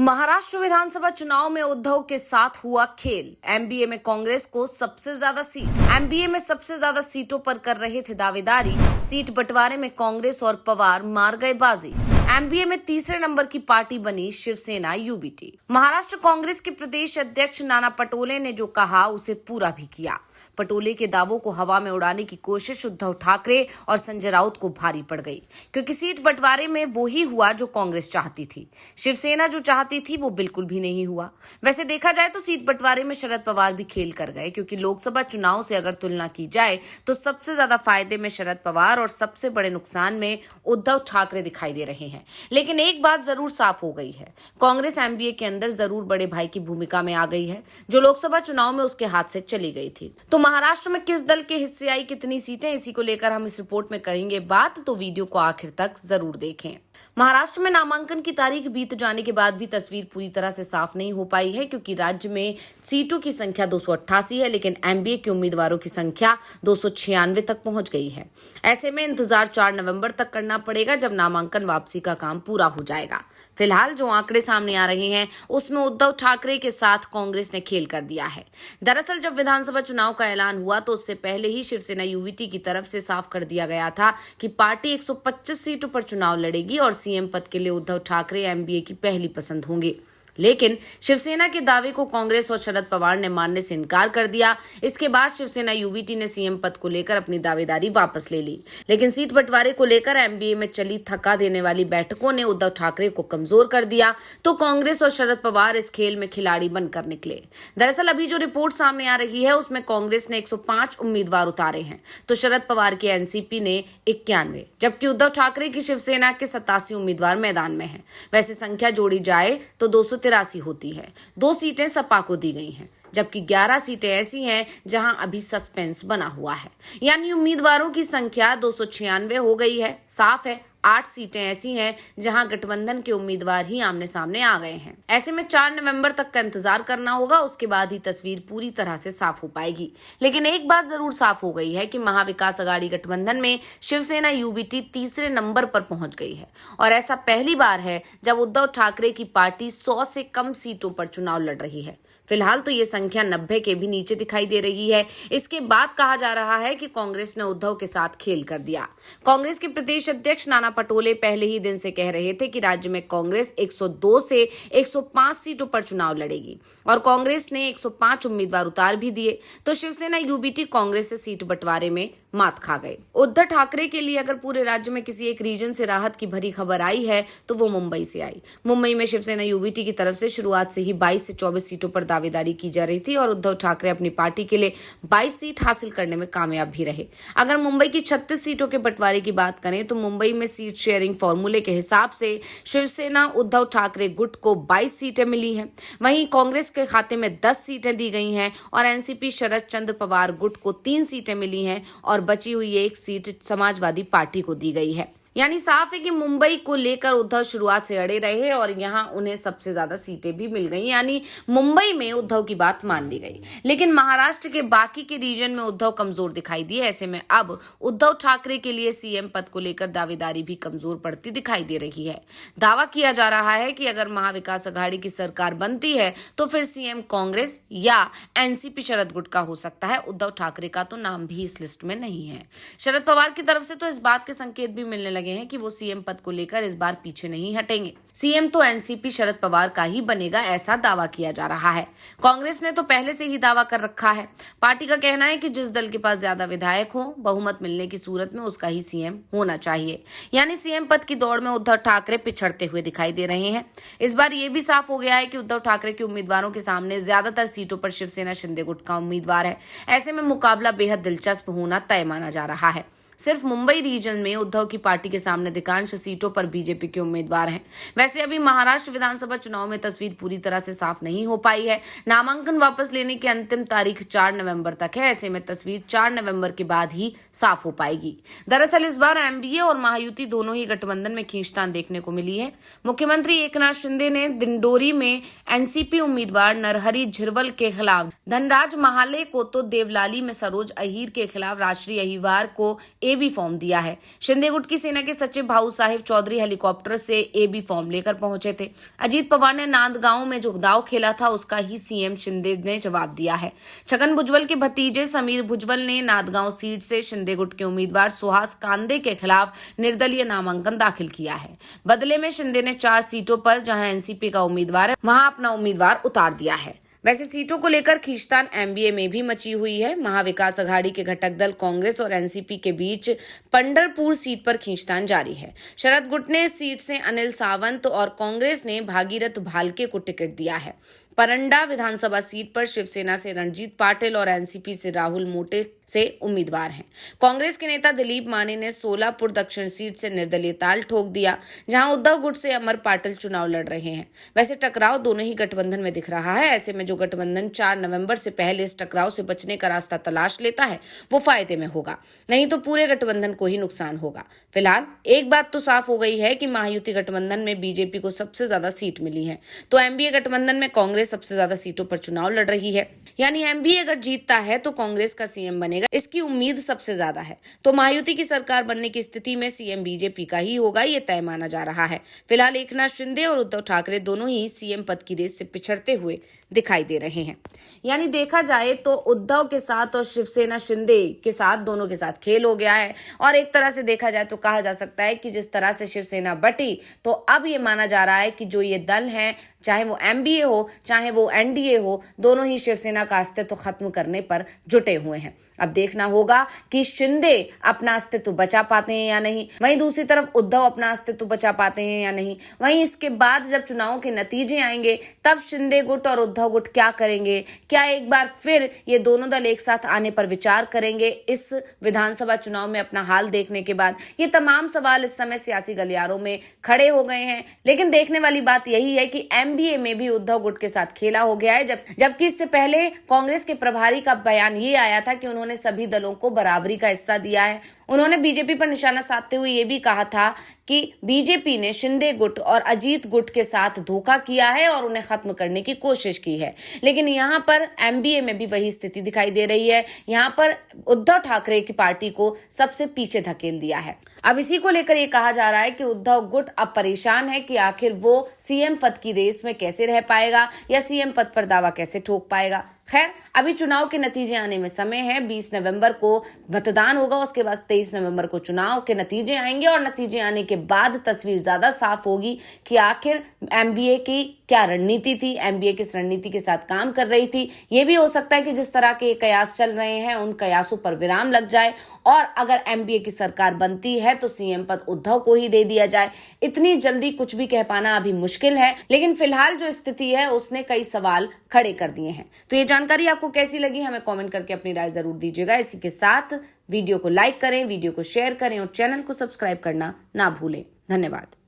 महाराष्ट्र विधानसभा चुनाव में उद्धव के साथ हुआ खेल। एमबीए में कांग्रेस को सबसे ज्यादा सीट। एमबीए में सबसे ज्यादा सीटों पर कर रहे थे दावेदारी। सीट बंटवारे में कांग्रेस और पवार मार गए बाजी। एमबीए में तीसरे नंबर की पार्टी बनी शिवसेना यूबीटी। महाराष्ट्र कांग्रेस के प्रदेश अध्यक्ष नाना पटोले ने जो कहा उसे पूरा भी किया। पटोले के दावों को हवा में उड़ाने की कोशिश उद्धव ठाकरे और संजय राउत को भारी पड़ गई, क्योंकि सीट बंटवारे में वो ही हुआ जो कांग्रेस चाहती थी। शिवसेना जो चाहती थी वो बिल्कुल भी नहीं हुआ। वैसे देखा जाए तो सीट बंटवारे में शरद पवार भी खेल कर गए, क्योंकि लोकसभा चुनाव से अगर तुलना की जाए तो सबसे ज्यादा फायदे में शरद पवार और सबसे बड़े नुकसान में उद्धव ठाकरे दिखाई दे रहे हैं। लेकिन एक बात जरूर साफ हो गई है, कांग्रेस एमबीए के अंदर जरूर बड़े भाई की भूमिका में आ गई है, जो लोकसभा चुनाव में उसके हाथ से चली गई थी। तो महाराष्ट्र में किस दल के हिस्से आई कितनी सीटें, इसी को लेकर हम इस रिपोर्ट में करेंगे बात, तो वीडियो को आखिर तक जरूर देखें। महाराष्ट्र में नामांकन की तारीख बीत जाने के बाद भी तस्वीर पूरी तरह से साफ नहीं हो पाई है, क्योंकि राज्य में सीटों की संख्या 288 है, लेकिन एमबीए के उम्मीदवारों की संख्या 296 तक पहुंच गई है। ऐसे में इंतजार 4 नवंबर तक करना पड़ेगा, जब नामांकन वापसी का काम पूरा हो जाएगा। फिलहाल जो आंकड़े सामने आ रहे हैं उसमें उद्धव ठाकरे के साथ कांग्रेस ने खेल कर दिया है। दरअसल जब विधानसभा चुनाव का ऐलान हुआ तो उससे पहले ही शिवसेना यूबीटी की तरफ से साफ कर दिया गया था कि पार्टी 125 सीटों पर चुनाव लड़ेगी और सीएम पद के लिए उद्धव ठाकरे एमबीए की पहली पसंद होंगे। लेकिन शिवसेना के दावे को कांग्रेस और शरद पवार ने मानने से इनकार कर दिया। इसके बाद शिवसेना यूबीटी ने सीएम पद को लेकर अपनी दावेदारी वापस ले ली। लेकिन सीट बंटवारे को लेकर एमबीए में चली थका देने वाली बैठकों ने उद्धव ठाकरे को कमजोर कर दिया, तो कांग्रेस और शरद पवार इस खेल में खिलाड़ी बनकर निकले। दरअसल अभी जो रिपोर्ट सामने आ रही है उसमें कांग्रेस ने 105 उम्मीदवार उतारे हैं, तो शरद पवार की एनसीपी ने 91, जबकि उद्धव ठाकरे की शिवसेना के 87 उम्मीदवार मैदान में हैं। वैसे संख्या जोड़ी जाए तो 283 होती है। 2 सीटें सपा को दी गई हैं, जबकि 11 सीटें ऐसी हैं जहां अभी सस्पेंस बना हुआ है, यानी उम्मीदवारों की संख्या 296 हो गई है। साफ है 8 सीटें ऐसी हैं जहां गठबंधन के उम्मीदवार ही आमने सामने आ गए हैं। ऐसे में 4 नवंबर तक का इंतजार करना होगा, उसके बाद ही तस्वीर पूरी तरह से साफ हो पाएगी। लेकिन एक बात जरूर साफ हो गई है कि महाविकास अघाड़ी गठबंधन में शिवसेना यूबीटी तीसरे नंबर पर पहुंच गई है, और ऐसा पहली बार है जब उद्धव ठाकरे की पार्टी 100 से कम सीटों पर चुनाव लड़ रही है। फिलहाल तो ये संख्या 90 के भी नीचे दिखाई दे रही है। इसके बाद कहा जा रहा है कि कांग्रेस ने उद्धव के साथ खेल कर दिया। कांग्रेस के प्रदेश अध्यक्ष नाना पटोले पहले ही दिन से कह रहे थे कि राज्य में कांग्रेस 102 से 105 सीटों पर चुनाव लड़ेगी, और कांग्रेस ने 105 उम्मीदवार उतार भी दिए। तो शिवसेना यूबीटी कांग्रेस से सीट बंटवारे में मात खा गए। उद्धव ठाकरे के लिए अगर पूरे राज्य में किसी एक रीजन से राहत की भरी खबर आई है तो वो मुंबई से आई। मुंबई में शिवसेना यूबीटी की तरफ से शुरुआत से ही 22 से 24 सीटों पर दावेदारी की जा रही थी, और उद्धव ठाकरे अपनी पार्टी के लिए 22 सीट हासिल करने में कामयाब भी रहे। अगर मुंबई की 36 सीटों के बंटवारे की बात करें तो मुंबई में सीट शेयरिंग फॉर्मूले के हिसाब से शिवसेना उद्धव ठाकरे गुट को 22 सीटें मिली हैं। वहीं कांग्रेस के खाते में 10 सीटें दी गई हैं, और एनसीपी शरद चंद्र पवार गुट को 3 सीटें मिली हैं, और बची हुई 1 सीट समाजवादी पार्टी को दी गई है। यानी साफ है कि मुंबई को लेकर उद्धव शुरुआत से अड़े रहे और यहां उन्हें सबसे ज्यादा सीटें भी मिल गई, यानी मुंबई में उद्धव की बात मान ली गई। लेकिन महाराष्ट्र के बाकी के रीजन में उद्धव कमजोर दिखाई दिए। ऐसे में अब उद्धव ठाकरे के लिए सीएम पद को लेकर दावेदारी भी कमजोर पड़ती दिखाई दे रही है। दावा किया जा रहा है कि अगर महाविकास अघाड़ी की सरकार बनती है तो फिर सीएम कांग्रेस या एनसीपी शरद गुट का हो सकता है। उद्धव ठाकरे का तो नाम भी इस लिस्ट में नहीं है। शरद पवार की तरफ से तो इस बात के संकेत भी मिलने लगे हैं कि वो सीएम पद को लेकर इस बार पीछे नहीं हटेंगे। सीएम तो एनसीपी शरद पवार का ही बनेगा, ऐसा दावा किया जा रहा है। कांग्रेस ने तो पहले से ही दावा कर रखा है। पार्टी का कहना है कि जिस दल के पास ज्यादा विधायक हो, बहुमत मिलने की सूरत में उसका ही सीएम होना चाहिए। यानी सीएम पद की दौड़ में उद्धव ठाकरे पिछड़ते हुए दिखाई दे रहे हैं। इस बार ये भी साफ हो गया है कि उद्धव ठाकरे के उम्मीदवारों के सामने ज्यादातर सीटों पर शिवसेना शिंदे गुट का उम्मीदवार है। ऐसे में मुकाबला बेहद दिलचस्प होना तय माना जा रहा है। सिर्फ मुंबई रीजन में उद्धव की पार्टी के सामने अधिकांश सीटों पर बीजेपी के उम्मीदवार हैं। वैसे अभी महाराष्ट्र विधानसभा चुनाव में तस्वीर पूरी तरह से साफ नहीं हो पाई है। नामांकन वापस लेने की अंतिम तारीख 4 नवंबर तक है। ऐसे में तस्वीर 4 नवंबर के बाद ही साफ हो पाएगी। दरअसल इस बार एमबीए और महायुति दोनों ही गठबंधन में खींचतान देखने को मिली है। मुख्यमंत्री एकनाथ शिंदे ने दिंडोरी में एनसीपी उम्मीदवार नरहरी झिरवल के खिलाफ, धनराज महाले को तो देवलाली में सरोज अहीर के खिलाफ राष्ट्रीय अहिवार को ए बी फॉर्म दिया है। शिंदे गुट की सेना के सचिव भाऊ साहिब चौधरी हेलीकॉप्टर से ए बी फॉर्म लेकर पहुंचे थे। अजीत पवार ने नांदगांव में जो दाव खेला था उसका ही सीएम शिंदे ने जवाब दिया है। छगन भुजबल के भतीजे समीर भुजबल ने नांदगांव सीट से शिंदे गुट के उम्मीदवार सुहास कांदे के खिलाफ निर्दलीय नामांकन दाखिल किया है। बदले में शिंदे ने 4 सीटों पर जहां एनसीपी का उम्मीदवार है वहां अपना उम्मीदवार उतार दिया है। वैसे सीटों को लेकर खींचतान एमबीए में भी मची हुई है। महाविकास अघाड़ी के घटक दल कांग्रेस और एनसीपी के बीच पंढरपुर सीट पर खींचतान जारी है। शरद गुट ने इस सीट से अनिल सावंत और कांग्रेस ने भागीरथ भालके को टिकट दिया है। परंडा विधानसभा सीट पर शिवसेना से रणजीत पाटिल और एनसीपी से राहुल मोटे से उम्मीदवार हैं। कांग्रेस के नेता दिलीप माने ने सोलापुर दक्षिण सीट से निर्दलीय ताल ठोक दिया, जहां उद्धव गुट से अमर पाटिल चुनाव लड़ रहे हैं। वैसे टकराव दोनों ही गठबंधन में दिख रहा है। ऐसे में जो गठबंधन 4 नवंबर से पहले इस टकराव से बचने का रास्ता तलाश लेता है वो फायदे में होगा, नहीं तो पूरे गठबंधन को ही नुकसान होगा। फिलहाल एक बात तो साफ हो गई है कि महायुति गठबंधन में बीजेपी को सबसे ज्यादा सीट मिली है, तो एमबीए गठबंधन में कांग्रेस सबसे ज्यादा सीटों पर चुनाव लड़ रही है। यानी एमबीए अगर जीतता है तो कांग्रेस का सीएम बनेगा, इसकी उम्मीद सबसे ज्यादा है। तो महायुति की सरकार बनने की स्थिति में सीएम बीजेपी का ही होगा, ये तय माना जा रहा है। फिलहाल एकनाथ शिंदे और उद्धव ठाकरे दोनों ही सीएम पद की रेस से पिछड़ते हुए दिखाई दे रहे हैं। यानी देखा जाए तो उद्धव के साथ और शिवसेना शिंदे के साथ दोनों के साथ खेल हो गया है। और एक तरह से देखा जाए तो कहा जा सकता है कि जिस तरह से शिवसेना बटी, तो अब ये माना जा रहा है कि जो ये दल हैं, चाहे वो एमबीए हो चाहे वो एनडीए हो, दोनों ही शिवसेना का अस्तित्व खत्म करने पर जुटे हुए हैं। अब देखना होगा कि शिंदे अपना अस्तित्व बचा पाते हैं या नहीं, वहीं दूसरी तरफ उद्धव अपना अस्तित्व बचा पाते हैं या नहीं। वहीं इसके बाद जब चुनाव के नतीजे आएंगे तब शिंदे गुट और उद्धव गुट क्या करेंगे, क्या एक बार फिर ये दोनों दल एक साथ आने पर विचार करेंगे इस विधानसभा चुनाव में अपना हाल देखने के बाद। ये तमाम सवाल इस समय सियासी गलियारों में खड़े हो गए हैं। लेकिन देखने वाली बात यही है कि एमबीए में भी उद्धव गुट के साथ खेला हो गया है, जबकि इससे पहले कांग्रेस के प्रभारी का बयान ये आया था कि उन्होंने सभी दलों को बराबरी का हिस्सा दिया है। उन्होंने बीजेपी पर निशाना साधते हुए ये भी कहा था कि बीजेपी ने शिंदे गुट और अजीत गुट के साथ धोखा किया है और उन्हें खत्म करने की कोशिश की है। लेकिन यहाँ पर एमबीए में भी वही स्थिति दिखाई दे रही है। यहाँ पर उद्धव ठाकरे की पार्टी को सबसे पीछे धकेल दिया है। अब इसी को लेकर ये कहा जा रहा है कि उद्धव गुट अब परेशान है कि आखिर वो सीएम पद की रेस में कैसे रह पाएगा या सीएम पद पर दावा कैसे ठोक पाएगा। खैर, अभी चुनाव के नतीजे आने में समय है। 20 नवंबर को मतदान होगा, उसके बाद 23 नवंबर को चुनाव के नतीजे आएंगे और नतीजे आने के बाद तस्वीर ज्यादा साफ होगी कि आखिर एमबीए की क्या रणनीति थी, एमबीए किस रणनीति के साथ काम कर रही थी। ये भी हो सकता है कि जिस तरह के कयास चल रहे हैं उन कयासों पर विराम लग जाए और अगर एमबीए की सरकार बनती है तो सीएम पद उद्धव को ही दे दिया जाए। इतनी जल्दी कुछ भी कह पाना अभी मुश्किल है, लेकिन फिलहाल जो स्थिति है उसने कई सवाल खड़े कर दिए हैं। तो ये जानकारी आपको कैसी लगी, हमें कमेंट करके अपनी राय जरूर दीजिएगा। इसी के साथ वीडियो को लाइक करें, वीडियो को शेयर करें और चैनल को सब्सक्राइब करना ना भूलें। धन्यवाद।